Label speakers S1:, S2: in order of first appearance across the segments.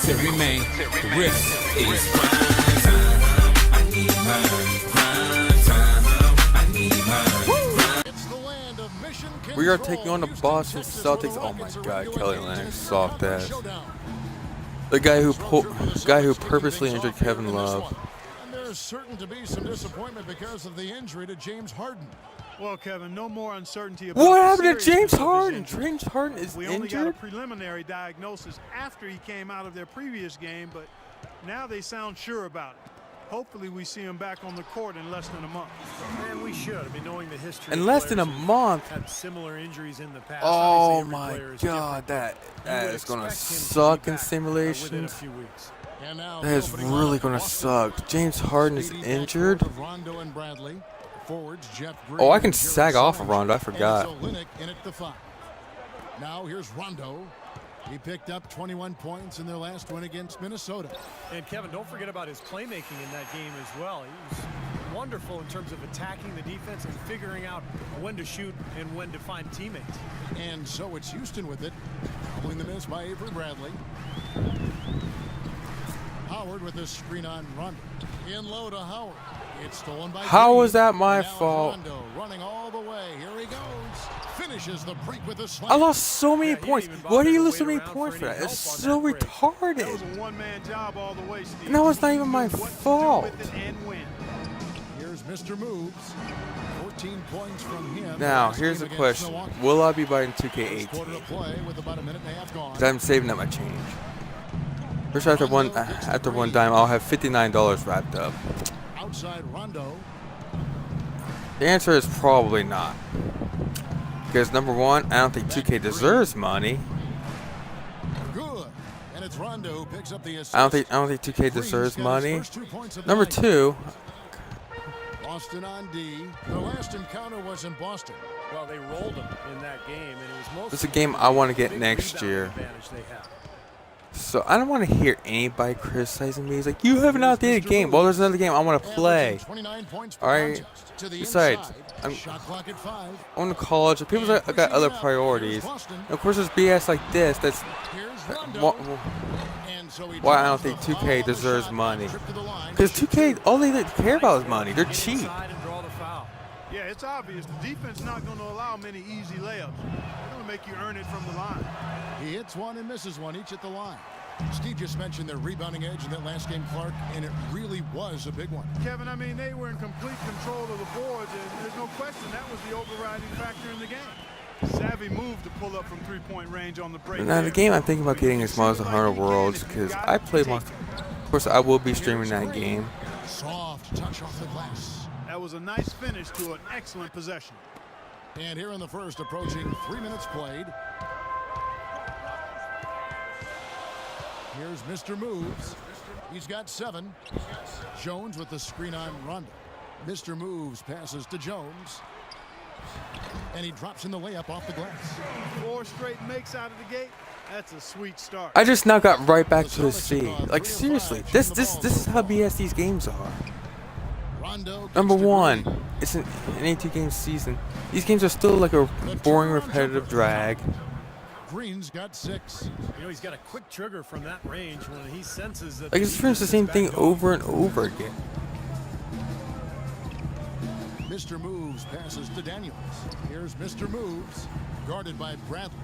S1: Terry May, the riff is grind time. I need her. Grind time. I need her.
S2: We are taking on the Boston Celtics. Oh my God, Kelly Olynyk, soft ass. The guy who purposely injured Kevin Love.
S3: And there's certain to be some disappointment because of the injury to James Harden.
S4: Well, Kevin, no more uncertainty about
S2: What
S4: the
S2: happened to James
S4: seriousness of his
S2: Harden?
S4: injury.
S2: James Harden is
S4: We only got a
S2: injured?
S4: preliminary diagnosis after he came out of their previous game, but now they sound sure about it. Hopefully we see him back on the court in less than a month.
S5: And we should. I mean, knowing the history.
S2: In
S5: of
S2: less than a
S5: players who've
S2: month.
S5: Had similar injuries in the past.
S2: Oh
S5: Obviously, every
S2: my
S5: player is
S2: God,
S5: different.
S2: that
S5: You would
S2: is gonna
S5: expect him to be
S2: suck in
S5: back, within a
S2: simulations.
S5: few weeks.
S3: And now
S2: That is really gonna suck. James Harden is injured.
S3: Rondo and Bradley. Forwards, Jeff Green,
S2: Oh, I can
S3: and Jared
S2: sag off of
S3: Sarge.
S2: Rondo. I forgot.
S3: And it's Olynyk in at the 5. Now here's Rondo. He picked up 21 points in their last win against Minnesota.
S5: And Kevin, don't forget about his playmaking in that game as well. He was wonderful in terms of attacking the defense and figuring out when to shoot and when to find teammates.
S3: And so it's Houston with it. Pulling the miss by Avery Bradley. Howard with a screen on Rondo. In low to Howard. It's stolen by
S2: How
S3: Green.
S2: was that my
S3: Now
S2: fault?
S3: Rondo running all the way. Here he goes. Finishes the break with a slam.
S2: I lost so many
S5: Yeah, he didn't
S2: points.
S5: even
S2: Why
S5: bother
S2: do you
S5: to
S2: lose so
S5: wait
S2: many
S5: around
S2: points
S5: for
S2: for
S5: any
S2: that? It's
S5: help on
S2: so
S5: that break.
S4: That
S2: retarded.
S4: was a one-man job all the way, Steve.
S2: And that was not
S4: He
S2: even my
S4: knew what to do
S2: fault.
S4: with it and when.
S3: Here's Mr. Moves. 14 points from him.
S2: Now,
S3: Last
S2: here's
S3: game
S2: the
S3: against
S2: question.
S3: Milwaukee.
S2: Will I be buying
S3: First
S2: 2K18?
S3: quarter of play with about a minute and a half gone.
S2: Because I'm saving up my change. First, after one dime, I'll have $59 wrapped up.
S3: Outside Rondo.
S2: The answer is probably not. Because number one, I don't think 2K deserves money.
S3: Good. And it's Rondo who picks up the assist.
S2: I don't think 2K
S3: Green's
S2: deserves
S3: got his
S2: money.
S3: first 2 points of the
S2: Number
S3: night.
S2: two,
S3: Boston on D. Their last encounter was in Boston.
S5: Well, they rolled him in that game, and it was mostly
S2: it's a game I want to get
S5: big
S2: next
S5: rebound
S2: year.
S5: advantage they had.
S2: So I don't want to hear anybody criticizing me. He's like, you have an outdated game. Well, there's another game I want to play.
S3: Averaging 29 points per
S2: All right.
S3: contest. To the
S2: Besides,
S3: inside. Shot clock at 5.
S2: I want to college. People got other priorities. And of course, there's BS like this. That's
S3: Here's Rondo. And so he
S2: why I don't
S3: draws
S2: think
S3: the
S2: 2K
S3: foul on the
S2: deserves
S3: shot.
S2: money.
S3: Trip to the line.
S2: Because 2K, all they care about is money. They're
S5: Get
S2: cheap.
S5: inside and draw the foul.
S4: Yeah, it's obvious. The defense not going to allow many easy layups. They're going to make you earn it from the line.
S3: He hits one and misses one, each at the line. Steve just mentioned their rebounding edge in that last game, Clark, and it really was a big one.
S4: Kevin, I mean, they were in complete control of the boards, and there's no question that was the overriding factor in the game. Savvy move to pull up from three-point range on the break.
S2: Now, the game I'm thinking about getting is Monster Hunter Worlds because I played Monster. Of course, I will be streaming that game.
S3: Soft touch off the glass.
S4: That was a nice finish to an excellent possession.
S3: And here in the first, approaching 3 minutes played. Here's Mr. Moves. He's got 7. Jones with the screen on Rondo. Mr. Moves passes to Jones. And he drops in the layup off the glass.
S4: 4 straight makes out of the gate. That's a sweet start.
S2: I just now got right back to the sea. Like seriously, this is how BS these games are.
S3: Rondo
S2: Number
S3: kicks to
S2: one,
S3: Green.
S2: it's an 82-game season. These games are still like a boring, repetitive drag.
S3: Green's got 6.
S5: You know, he's got a quick trigger from that range when he senses that.
S2: Like it's pretty much the same thing over and over again.
S3: Mr. Moves passes to Daniels. Here's Mr. Moves, guarded by Bradley.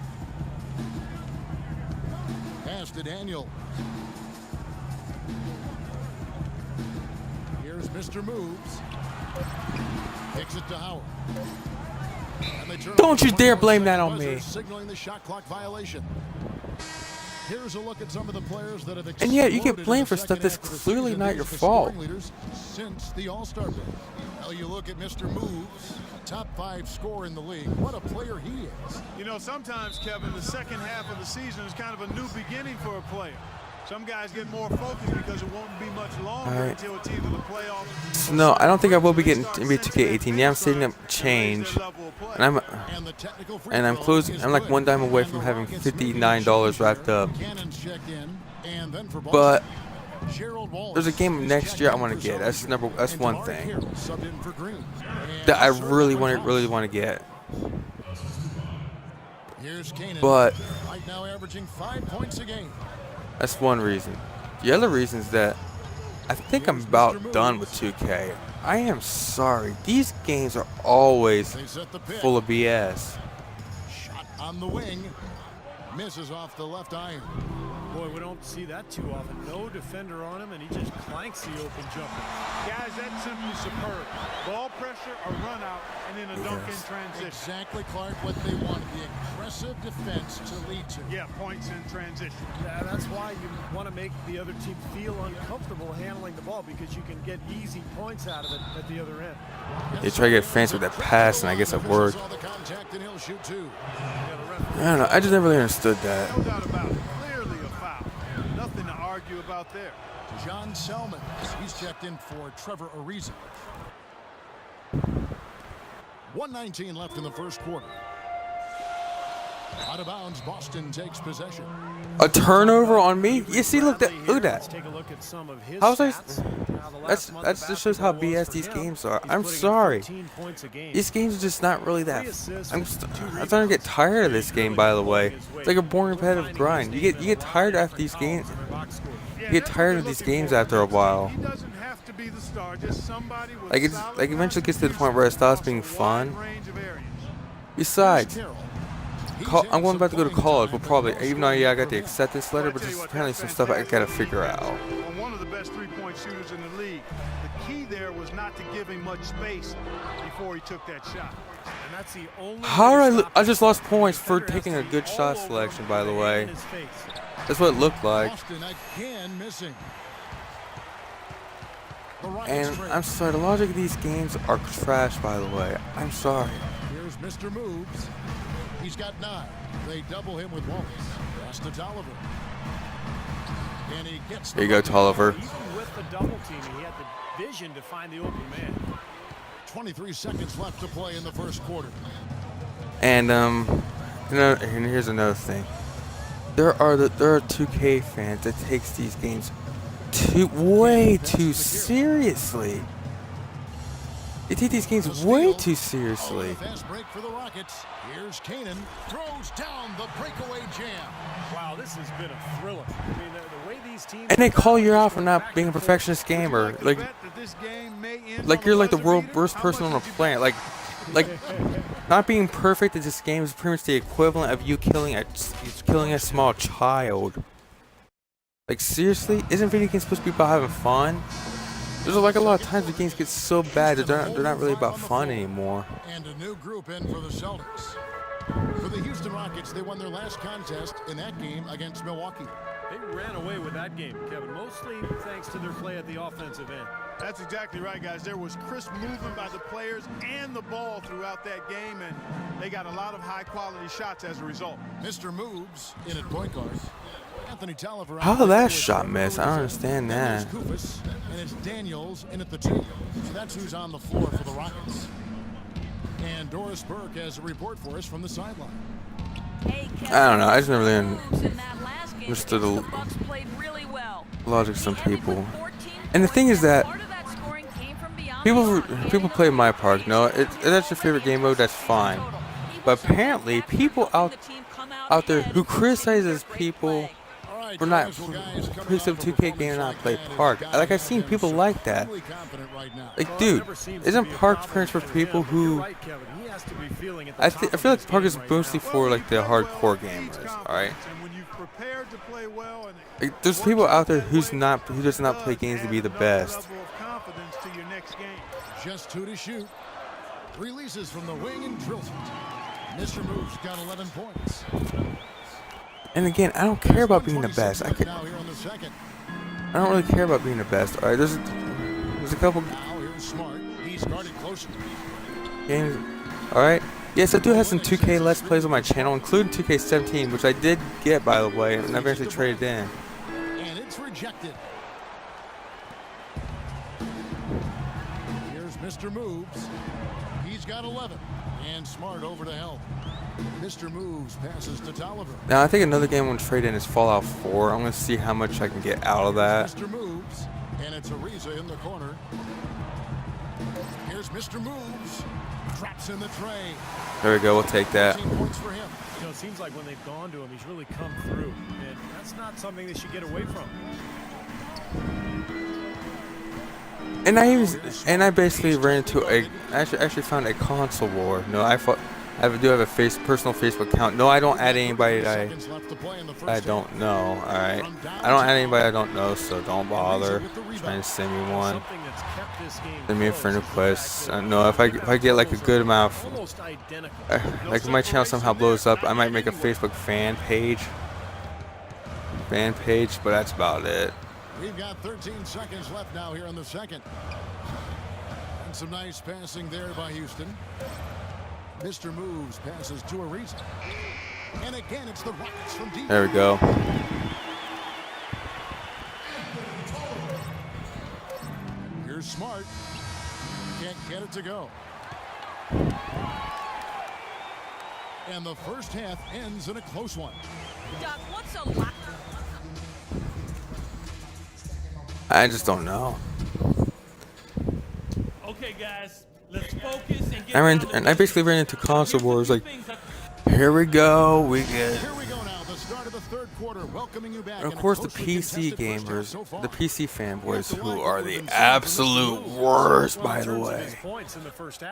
S3: Pass to Daniels. Here's Mr. Moves. Kicks it to Howard. And they turn
S2: Don't
S3: over
S2: you
S3: the
S2: dare
S3: 21
S2: blame that
S3: second
S2: on
S3: buzzer,
S2: me.
S3: Signaling the shot clock violation. Here's a look at some of the players that have
S2: And yet, you get
S3: exploded in
S2: blamed
S3: the
S2: for stuff
S3: second
S2: that's
S3: half of the
S2: clearly
S3: season.
S2: not
S3: These
S2: your
S3: are the
S2: fault.
S3: scoring leaders since the All-Star break. Well, you look at Mr. Moves, a top 5 scorer in the league. What a player he is.
S4: You know, sometimes, Kevin, the second half of the season is kind of a new beginning for a player. Some guys get more focused because it won't be much longer
S2: Alright.
S4: until it's either the playoffs.
S2: So no, I don't think I will be getting NBA 2K18. Yeah, I'm saving up change, and I'm closing. I'm like one dime away from having $59 wrapped up.
S3: Cannons checked in, and then for
S2: But
S3: Boston, Gerald Wallace
S2: there's a game
S3: is
S2: next
S3: checked
S2: year I
S3: in
S2: want
S3: for
S2: to get.
S3: Sullivan.
S2: That's
S3: And
S2: one
S3: Damari
S2: thing
S3: Carroll subbed in for Green. And
S2: that I really
S3: Serge
S2: want to get.
S3: Here's Kanan.
S2: But
S3: Right now averaging 5 points a game.
S2: That's one reason. The other reason is that I think I'm about done with 2K. I am sorry. These games are always
S3: They set the pitch.
S2: full of BS.
S3: Shot on the wing. Misses off the left iron.
S5: Boy, we don't see that too often. No defender on him, and he just clanks the open jumper.
S4: Guys, that's simply superb. Ball pressure, a run out, and then a dunk in transition.
S3: Exactly, Clark, what they wanted. The aggressive defense to lead to.
S4: Yeah, points in transition.
S5: Yeah, that's why you want to make the other team feel uncomfortable handling the ball, because you can get easy points out of it at the other end.
S2: They try to get fancy with that pass, and I guess it worked.
S3: Saw the contact, and he'll shoot two.
S2: I don't know. I just never really understood that.
S4: No doubt about it. Clearly a foul. Nothing to argue about there.
S3: John Selman. He's checked in for Trevor Ariza. 1:19 left in the first quarter. Out of bounds, Boston takes possession.
S2: A turnover on me? You see, look at
S5: Let's
S2: that.
S5: take a look at some of his
S2: How's I?
S5: stats. Now, the
S2: That's
S5: last month
S2: that
S5: of
S2: just shows how
S5: basketball was
S2: BS these
S5: for him.
S2: games are.
S5: He's
S2: I'm
S5: putting up
S2: sorry.
S5: 15 points a game.
S2: These games are just not really that.
S5: 3 assists,
S2: I'm
S5: 2
S2: starting to get tired of this game. By the way, it's like a boring repetitive grind. You get tired after these games.
S4: Yeah,
S2: You get
S4: that's what
S2: tired
S4: they're
S2: of these
S4: looking
S2: games
S4: for.
S2: after a while.
S4: He doesn't have to be the star, just somebody with
S2: Like it's
S4: solid
S2: like eventually gets to the
S4: leadership
S2: point where it stops
S4: across
S2: being
S4: a
S2: fun.
S4: wide range of areas.
S2: Besides,
S3: Carroll. He's
S2: I'm going
S3: had
S2: about to go to
S3: some
S2: college,
S3: playing
S2: but
S3: time,
S2: probably
S3: but
S2: even though
S3: no
S2: yeah I
S3: score
S2: got the
S3: for
S2: acceptance letter, but
S4: I'll tell
S2: there's
S4: you what,
S2: apparently
S4: that's
S2: some stuff I
S4: fantastic
S2: gotta figure
S4: defense.
S2: out.
S4: On one of the best three-point shooters in the league. The key there was not to give him much space before he took that shot.
S5: And that's the only
S2: How
S5: way
S2: did
S5: to
S2: I
S5: stop
S2: I just lost
S5: him.
S2: points for
S5: Defender has
S2: taking
S5: to
S2: a
S5: be
S2: good
S5: all
S2: shot
S5: over
S2: selection,
S5: him
S2: by the
S5: with
S2: way.
S5: in his face.
S2: That's what it looked like.
S3: Boston again missing. The Rockets
S2: And
S3: trade.
S2: I'm sorry, the logic of these games are trash, by the way. I'm sorry.
S3: Here's Mr. Moves. He's got 9. They double him with Wallace. Pass to Tolliver. And he gets
S2: Here you go, Tolliver.
S5: Even with the double team, he had the vision to find the open man.
S3: 23 seconds left to play in the first quarter.
S2: And and here's another thing. There are 2K fans that takes these games way too seriously. They take these games way too seriously.
S3: Fast break for the Rockets. Here's Kanan. Throws down the breakaway jam.
S5: Wow, this has been a thriller. I mean, the way these teams
S2: And they call you out for not being a perfectionist gamer. Like you're like the worst person on the planet. Like not being perfect at this game is pretty much the equivalent of you killing a small child. Like seriously, isn't video games supposed to be about having fun? There's like a lot of times the games get so bad that they're not really about fun anymore.
S3: And a new group in for the Celtics. For the Houston Rockets, they won their last contest in that game against Milwaukee.
S5: They ran away with that game, Kevin, mostly thanks to their play at the offensive end.
S4: That's exactly right, guys. There was crisp movement by the players and the ball throughout that game, and they got a lot of high-quality shots as a result.
S3: Mr. Moves in at point guard. Anthony Tolliver.
S2: How did that shot miss? I don't understand that.
S3: Kufis, and it's Daniels in at the 2. So that's who's on the floor for the Rockets. And Doris Burke has a report for us from the sideline.
S2: I don't know. I just never really
S6: understood
S2: understood the
S6: really well.
S2: logic of some people. And the thing is that people play my park. No, if that's your favorite game mode, that's fine. But apparently, people out there who criticizes people for not play some 2K game and not play Park. Like I've seen people like that. Like, dude, isn't Park pretty much for people who? I feel like Park is mostly for like the hardcore gamers. All right. Like, there's people out there who does not play games to be the best.
S3: Just 2 to shoot. Releases from the wing and drills it. Mr. Moves got 11 points.
S2: And again, I don't care about being the best. I don't really care about being the best. All right, there's a couple
S3: Now here's Smart. He's guarded closer.
S2: games. All right. Yes, I do have some 2K Let's Plays on my channel, including 2K17, which I did get, by the way, and I eventually traded in.
S3: And it's rejected. Here's Mr. Moves. He's got 11. And Smart over to help. Mr. Moves passes to Tolliver.
S2: Now, I think another game I'm going to trade in is Fallout 4. I'm going to see how much I can get out of that.
S3: Mr. Moves. And it's Ariza in the corner. Here's Here's Mr. Moves. Traps in the tray.
S2: There we go. We'll take that.
S3: 13 points for him.
S5: You know, it seems like when they've gone to him, he's really come through. And that's not something they should get away from.
S2: And I basically ran into a actually found a console war. No, I do have a personal Facebook account. No, I don't add anybody that
S3: Seconds left to play in the first
S2: I
S3: half.
S2: don't know. All right, I don't add anybody I don't know, so don't bother trying to send me one.
S5: Something that's kept this game
S2: Send me a friend
S5: close is the
S2: request.
S5: fact that
S2: No, if I get like a good amount of,
S5: almost identical.
S2: like if my channel somehow blows up, I might make a Facebook fan page, but that's about it.
S3: We've got 13 seconds left now here in the second. And some nice passing there by Houston. Mr. Moves passes to Ariza. And again, it's the Rockets from deep.
S2: There we go.
S3: Here's Smart. Can't get it to go. And the first half ends in a close one.
S6: Doc, what's a lot?
S2: I just don't know.
S7: Okay, guys, let's focus and get
S2: I basically ran into console wars. Like, here we go. We get.
S3: Here we go now, the start of the third quarter, welcoming you back.
S2: And of
S3: in a
S2: course, the
S3: closely
S2: PC
S3: contested first half
S2: gamers,
S3: so far.
S2: the PC fanboys, who are the absolute worst, by the way.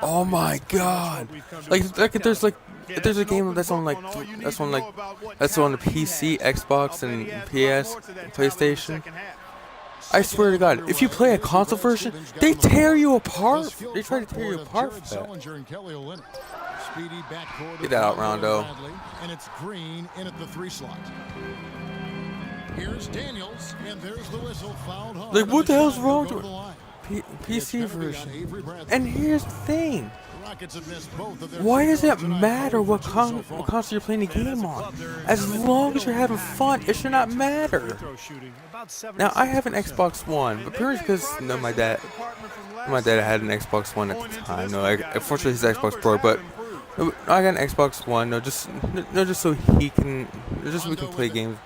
S2: Oh my God! Like if there's a game that's on the PC, Xbox, and PS, PlayStation. I swear to God, if you play a console version, they tear you apart. They try to tear you apart for that. Get that out, Rondo.
S3: And it's Green in at the 3 slot. Here's Daniels, and there's the whistle, fouled hard.
S2: Like, what the hell's
S3: Shot
S2: wrong
S3: will
S2: with
S3: go to the line.
S2: PC
S3: It's gonna be on
S2: version?
S3: Avery Bradley.
S2: And here's the thing.
S3: The Rockets have missed both of their
S2: Why
S3: free
S2: does
S3: throws
S2: it
S3: tonight,
S2: matter what
S3: 0 for 2 so far.
S2: console you're playing the game on? As long as you're having fun, it should not matter. Now, I have an Xbox One, but pretty much because my dad had an Xbox One at the time. No, unfortunately he's Xbox Pro, but I got an Xbox One. Just so we can play games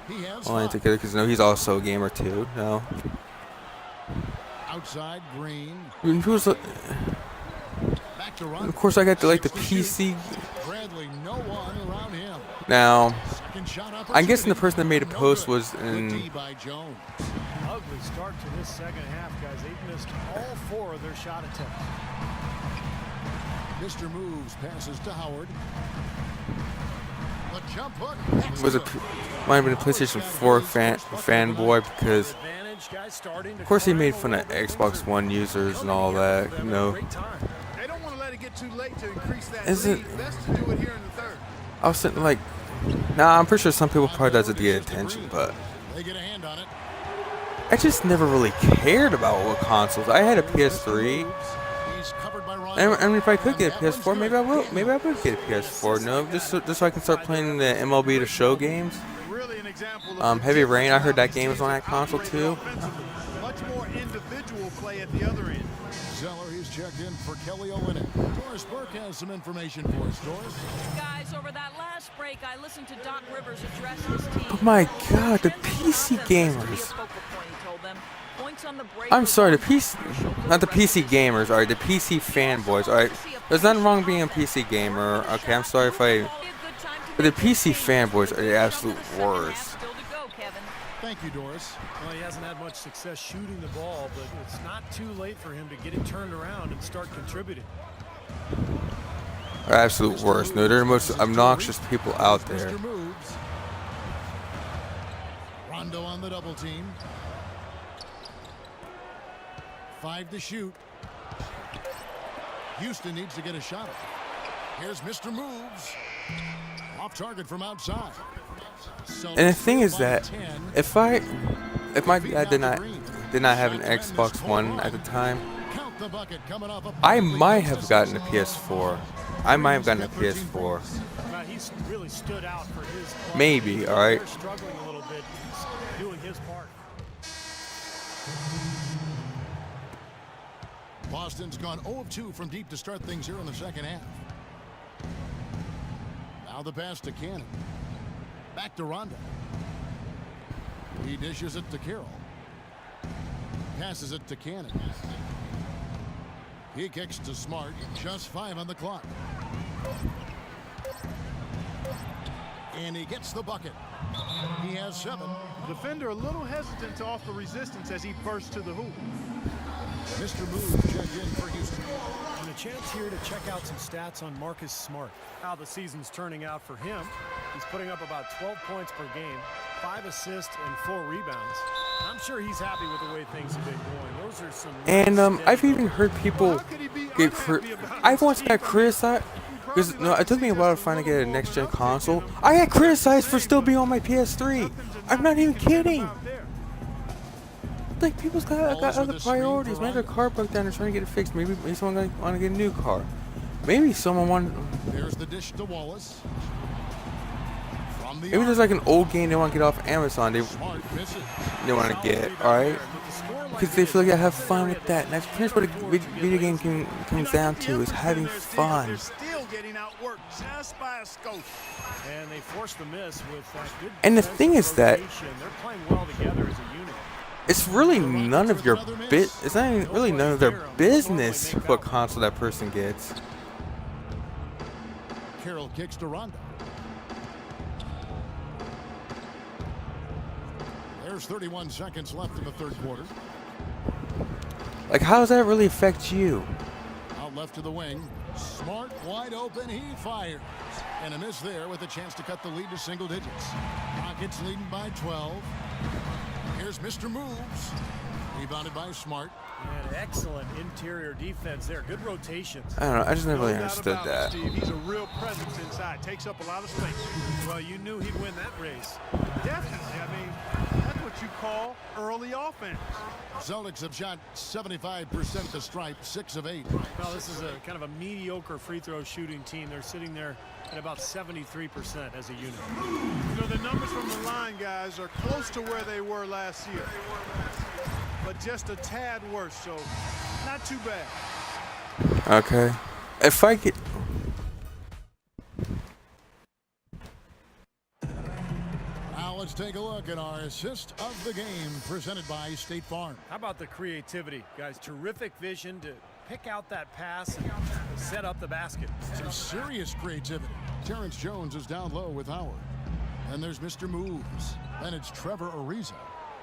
S2: online together. Because he's also a gamer too. No,
S3: Outside Green. Back to Rondo.
S2: Of course, I got the PC.
S3: Bradley, no one around him.
S2: Now,
S3: Second shot
S2: I'm guessing the
S3: opportunity.
S2: person that made a post was
S3: Good
S2: in.
S3: D by Jones.
S5: Ugly start to this second half, guys. They've missed all 4 of their shot attempts.
S3: Mr. Moves passes to Howard. The jump hook.
S2: Was it might have been a PlayStation 4 fanboy because
S5: Advantage, guys, starting to
S2: of course he made
S5: climb
S2: fun of Xbox One users and all that.
S4: They don't want to let it get too late to increase that
S2: Is
S4: lead.
S2: it-
S4: Best to do it here in the third.
S2: I was sitting like, nah, I'm pretty sure some people probably does it to get attention, but
S3: They get a hand on it.
S2: I just never really cared about what consoles. I had a PS3.
S3: He's covered by Rondo.
S2: And I mean, if I could get a
S3: That one's
S2: PS4, maybe I will. Maybe I would get a PS4. No, just so I can start playing the MLB The Show games.
S4: Really an example of
S2: Heavy Rain. I heard that game was on that console too.
S4: Much more individual play at the other end.
S3: Zeller, he's checked in for Kelly Olynyk. Doris Burke has some information for us. Doris.
S6: Guys, over that last break, I listened to Doc Rivers address his team.
S2: Oh my God, the PC gamers. I'm sorry, the PC, not the PC gamers. All right, the PC fanboys. All right, there's nothing wrong being a PC gamer. Okay, I'm sorry if I. But the PC fanboys are the absolute worst.
S3: Thank you, Doris.
S5: Well, he hasn't had much success shooting the ball, but it's not too late for him to get it turned around and start contributing.
S2: Are absolute worst. No, they're the most obnoxious people out there.
S3: Mr. Moves. Rondo on the double team. 5 to shoot. Houston needs to get a shot. Here's Mr. Moves. Off target from outside.
S2: And the thing is that if my dad did not have an Xbox One at the time, I might have gotten a PS4. I might have gotten a PS4.
S5: He's really stood out for his play.
S2: Maybe, all right.
S5: They're struggling a little bit. He's doing his part.
S3: Boston's gone 0 of 2 from deep to start things here in the second half. Now the pass to Cannon. Back to Rondo. He dishes it to Carroll. Passes it to Cannon. He kicks to Smart. Just 5 on the clock. And he gets the bucket. He has 7.
S4: Defender a little hesitant to offer resistance as he bursts to the hoop.
S3: Mr. Move checked in for Houston.
S5: And a chance here to check out some stats on Marcus Smart. How the season's turning out for him. He's putting up about 12 points per game, 5 assists and 4 rebounds. I'm sure he's happy with the way things have been going. Those are some.
S2: And I've even heard people get. I've once got criticized because it took me a while to finally get a next-gen console. I got criticized for still being on my PS3. I'm not even kidding. Like, people's got other priorities. Maybe their car broke down. They're trying to get it fixed. Maybe someone want to get a new car. Maybe someone want.
S3: There's the dish to Wallace.
S2: Maybe there's like an old game they want to get off Amazon. They want to get, all right? Because they feel like they have fun with that. And that's pretty much what a video game comes down to, is having fun.
S4: Still getting outworked just by a scope.
S5: And they forced the miss with good.
S2: And the thing is that
S5: they're playing well together as a unit.
S2: it's really none of your It's not even really none of their business what console that person gets.
S3: Carroll kicks to Rondo. There's 31 seconds left in the third quarter.
S2: Like, how does that really affect you?
S3: Out left to the wing. Smart, wide open. He fires. And a miss there with a chance to cut the lead to single digits. Rockets leading by 12. Here's Mr. Moves. Rebounded by Smart.
S5: And excellent interior defense there. Good rotations.
S2: I don't know. I just never really
S4: No doubt
S2: understood
S4: about it,
S2: that.
S4: Steve. He's a real presence inside. Takes up a lot of space.
S5: Well, you knew he'd win that race.
S4: Definitely. I mean, that's what you call early offense.
S3: Celtics have shot 75% at the stripe, 6 of 8.
S5: Well, this is a kind of a mediocre free throw shooting team. They're sitting there at about 73% as a unit.
S4: You know, the numbers from the line, guys, are close to where they were last year. But just a tad worse, so not too bad.
S2: Okay. If I get...
S3: Now let's take a look at our assist of the game presented by State Farm.
S5: How about the creativity, guys? Terrific vision to pick out that pass and set up the basket.
S3: Some serious creativity. Terrence Jones is down low with Howard. And there's Mr. Moves. Then it's Trevor Ariza.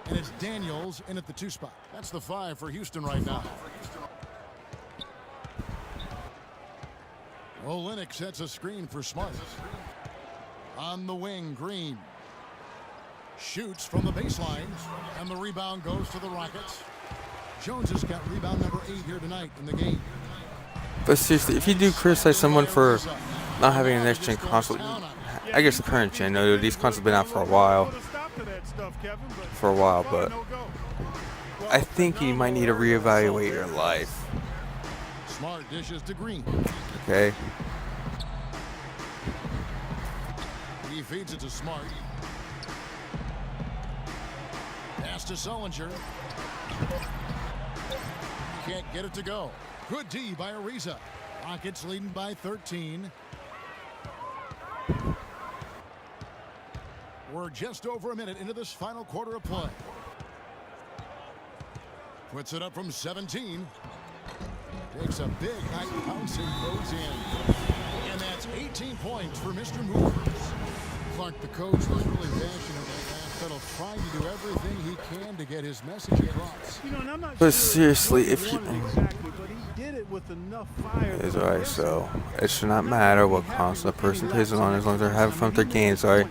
S3: And it's Daniels in at the 2 spot. That's the 5 for Houston right now. Olynyk sets a screen for Smart. On the wing, Green. Shoots from the baseline. And the rebound goes to the Rockets. Jones has got rebound number 8 here tonight in the game.
S2: But seriously, if you do criticize someone for not having a next-gen console, I guess the current gen, no, these consoles have been out for a while. But I think you might need to reevaluate your life.
S3: Smart dishes to Green.
S2: Okay.
S3: He feeds it to Smart. Pass to Sullinger. Can't get it to go. Good D by Ariza. Rockets leading by 13. We're just over a minute into this final quarter of play. Puts it up from 17. Takes a big height bounce and goes in. And that's 18 points for Mr. Movers. Clark, the coach, was really passionate about that pedal, trying to do everything he can to get his message across.
S4: You know, and I'm not
S2: But
S4: sure
S2: seriously,
S4: what
S2: if
S4: he
S2: you...
S4: wanted exactly, but he did it with enough fire.
S2: It's alright, so it should not matter what console the person plays it on as long as they're having fun with their games, alright?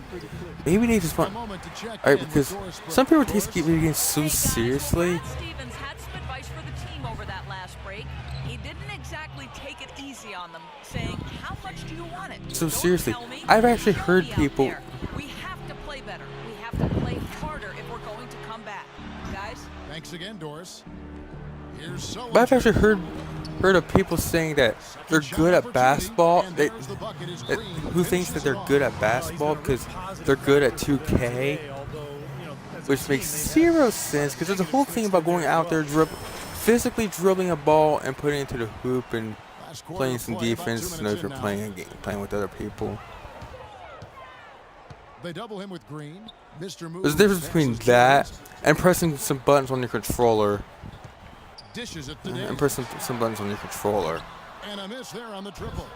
S2: Maybe they just want... Alright, because some people take video games so seriously.
S6: Brad Stevens had some advice for the team over that last break. He didn't exactly take it easy on them, saying, how much do you want it?
S2: So
S6: Don't
S2: seriously,
S6: tell me.
S2: I've actually
S6: Show
S2: heard
S6: me out
S2: people...
S6: there. We have to play better. We have to play harder if we're going to come back. Guys?
S3: Thanks again, Doris. Here's Sullinger.
S2: But I've actually heard of people saying that they're good at basketball. Who thinks that they're good at basketball because they're good at 2K, which makes zero sense. Because there's a whole thing about going out there, physically dribbling a ball and putting it into the hoop and playing some defense. You know, if you're playing a game, playing with other people.
S3: They double him with Green. Mr.
S2: There's a difference between that and pressing some buttons on your controller.
S3: Dishes it to
S2: And
S3: Davis.
S2: press some buttons on your controller.
S3: And a miss there on the triple.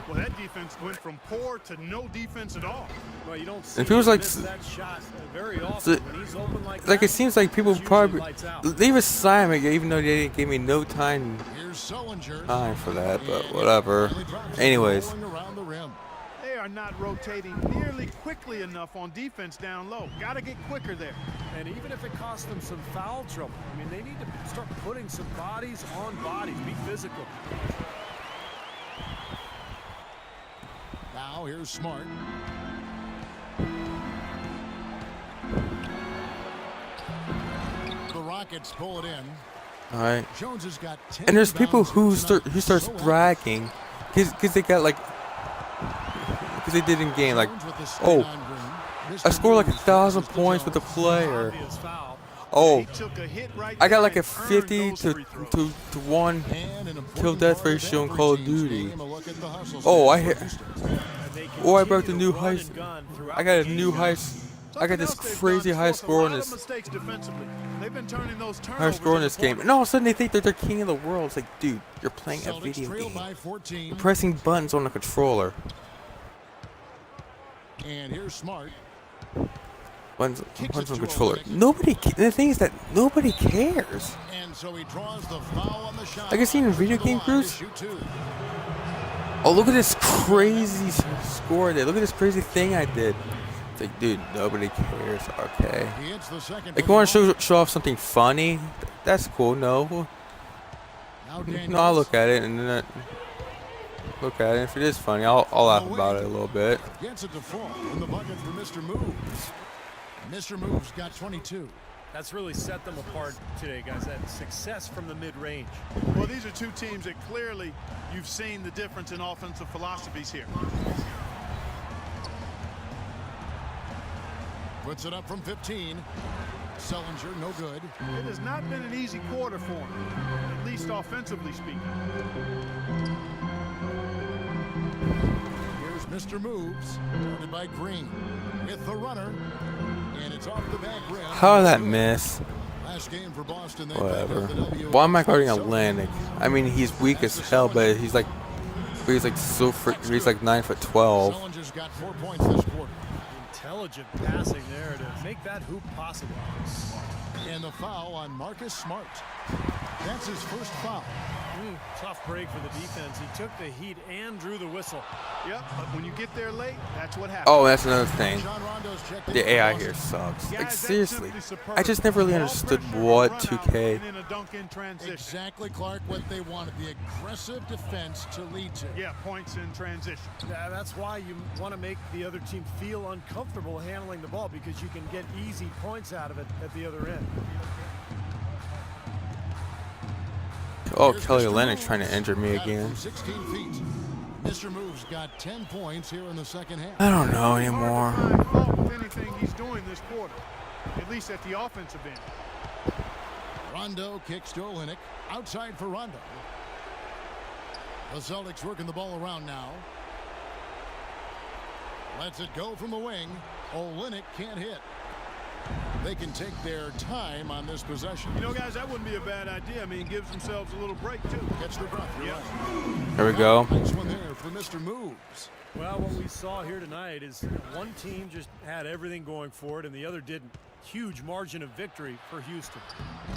S4: Well, that defense went from poor to no defense at all.
S5: Well, you don't see
S2: It feels
S5: him
S2: like
S5: miss that shot very
S2: so-
S5: often. When he's open like
S2: Like
S5: that,
S2: it seems like people
S5: it's usually
S2: probably
S5: lights out.
S2: leave assignment even though they didn't give me no time
S3: Here's Sullinger.
S2: for that, but
S3: And
S2: whatever.
S3: finally drops it,
S2: Anyways,
S3: rolling around the rim.
S4: They are not rotating nearly quickly enough on defense down low. Got to get quicker there.
S5: And even if it costs them some foul trouble, I mean, they need to start putting some bodies on bodies, be physical.
S3: Now here's Smart. The Rockets pull it in.
S2: all right.
S3: Jones has got 10
S2: And there's people
S3: rebounds
S2: who
S3: tonight.
S2: starts
S3: So
S2: bragging because they got like because they did in game like
S3: Jones with the
S2: oh,
S3: spin on Green.
S2: I scored like
S3: Moves
S2: 1,000
S3: passes to
S2: points with a
S3: Jones.
S2: player.
S5: Obvious foul.
S2: Oh,
S4: He took a hit right
S2: I got
S4: there
S2: like a
S4: and earned
S2: 50
S4: those
S2: to
S4: free throws.
S2: to 1
S3: And an important
S2: kill death
S3: part of
S2: ratio in
S3: every
S2: Call of
S3: team's
S2: Duty.
S3: game, a look at the hustle
S2: Oh,
S3: stats
S2: I
S3: for
S2: hit.
S3: Houston.
S5: And they
S2: Oh, I broke the
S5: continue
S2: new
S5: to
S2: high.
S5: run and gun throughout
S2: I got a
S5: the
S2: new
S5: game.
S2: high. I got
S4: Something
S2: this
S4: else they've
S2: crazy
S4: done
S2: high
S4: is force a
S2: score in
S4: lot of
S2: this
S4: mistakes defensively. They've been turning those
S2: high
S4: turnovers
S2: score in
S4: into
S2: this game,
S4: points.
S2: and all of a sudden they think that they're king of the world. It's like, dude, you're playing a
S3: Celtics
S2: video
S3: trail
S2: game.
S3: by 14.
S2: You're pressing buttons on a controller.
S3: And here's Smart.
S2: Buttons
S3: Kicks
S2: on
S3: it to
S2: controller.
S3: Olynyk.
S2: Nobody. The thing is that nobody cares.
S3: And so he draws the foul on the shot.
S2: Like I seen in
S3: clock.
S2: video
S3: To the
S2: game
S3: line
S2: crews.
S3: to shoot two.
S2: Oh, look at this crazy score I did. Look at this crazy thing I did. It's like, dude, nobody cares. Okay.
S3: He hits the second.
S2: Like,
S3: from
S2: you want
S3: the line.
S2: to show off something funny? That's cool. No.
S3: Now
S2: No,
S3: Daniels.
S2: I'll look at it and then look at it. If it is funny, I'll laugh about it a little bit.
S3: Gets it to fall in the bucket for Mr. Moves. Mr. Moves got 22.
S5: That's really set them apart today, guys. That success from the mid-range.
S4: Well, these are two teams that clearly you've seen the difference in offensive philosophies here.
S3: Puts it up from 15. Sullinger, no good.
S4: It has not been an easy quarter for him, at least offensively speaking.
S3: Here's Mr. Moves, guarded by Green. With the runner. And it's off the back rim.
S2: How did that miss?
S3: Last game for Boston. They
S2: Whatever.
S3: picked up the W.
S2: Why am I guarding Atlantic? I mean, he's weak as hell, but he's like so he's like 9'12".
S3: Sullinger's got 4 points this quarter.
S5: Intelligent passing there to make that hoop possible.
S3: And the foul on Marcus Smart. That's his first foul.
S5: Tough break for the defense. He took the heat and drew the whistle.
S4: Yep, but when you get there late, that's what happens.
S2: Oh, that's another thing.
S3: John Rondo's checked in
S2: The
S3: for
S2: AI
S3: Boston.
S2: here sucks.
S4: Guys,
S2: Like
S4: that's
S2: seriously,
S4: simply superb.
S2: I just never really
S4: Ball
S2: understood
S4: pressure,
S2: what
S4: run out,
S2: 2K.
S4: and then a dunk in transition.
S3: Exactly, Clark, what they wanted. The aggressive defense to lead to.
S4: Yeah, points in transition.
S5: Yeah, that's why you want to make the other team feel uncomfortable handling the ball, because you can get easy points out of it at the other end.
S2: Oh,
S3: Here's
S2: Kelly
S3: Mr.
S2: Olynyk's trying to
S3: Moves.
S2: injure me
S3: Got it
S2: again.
S3: from 16 feet. Mr. Moves got 10 points here in the second half.
S2: I don't know
S4: Hard
S2: anymore.
S4: to find fault with anything he's doing this quarter, at least at the offensive end.
S3: Rondo kicks to Olynyk. Outside for Rondo. The Celtics working the ball around now. Lets it go from the wing. Olynyk can't hit. They can take their time on this possession.
S4: You know, guys, that wouldn't be a bad idea. I mean, it gives themselves a little break, too.
S3: Catch their breath. You're
S4: Yeah.
S3: right.
S2: There we go.
S3: Nice one there for Mr. Moves.
S5: Well, what we saw here tonight is one team just had everything going for it and the other didn't. Huge margin of victory for Houston.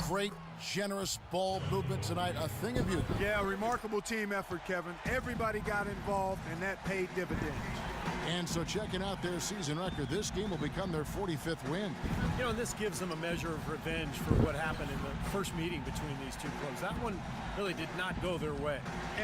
S3: Great, generous ball movement tonight. A thing of beauty.
S4: Yeah, remarkable team effort, Kevin. Everybody got involved, and that paid dividends.
S3: And so checking out their season record, this game will become their 45th win.
S5: You know, and this gives them a measure of revenge for what happened in the first meeting between these two clubs. That one really did not go their way.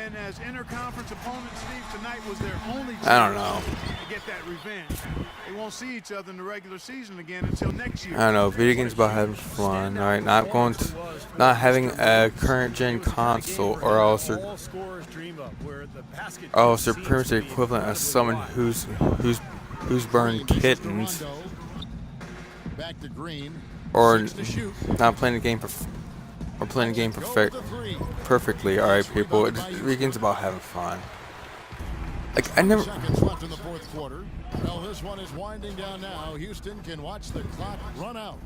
S4: And as interconference opponents, Steve, tonight was their only chance
S2: I don't know.
S4: to get that revenge. They won't see each other in the regular season again until next year.
S2: I don't know. Video games about having fun. All right, not having a current gen console, or else they're
S5: All scorers dream of, where the basket
S2: pretty much
S5: seems
S2: the
S5: to be
S2: equivalent of someone
S5: incredibly
S2: who's burned
S3: Green dishes to
S2: kittens,
S3: Rondo. Back to Green.
S2: or
S3: 6 to shoot.
S2: not playing the game or playing the game
S3: Go with the three.
S2: perfectly. All right, people. Video games about having fun. Like I never.
S3: Seconds left in the fourth quarter. Well, this one is winding down now. Houston can watch the clock run out.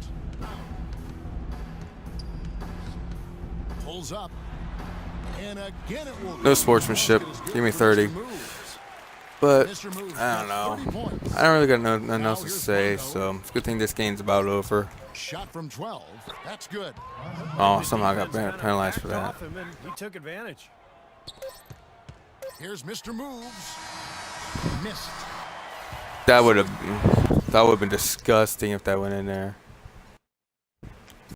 S3: Pulls up. And again it will
S2: No sportsmanship. Give me 30. But I don't know. I don't really got nothing else to say. So it's a good thing this game's about over.
S3: Shot from 12. That's good.
S2: Oh, somehow I got penalized for that.
S5: Off him, and he took advantage.
S3: Here's Mr. Moves. Missed.
S2: That would have been disgusting if that went in there.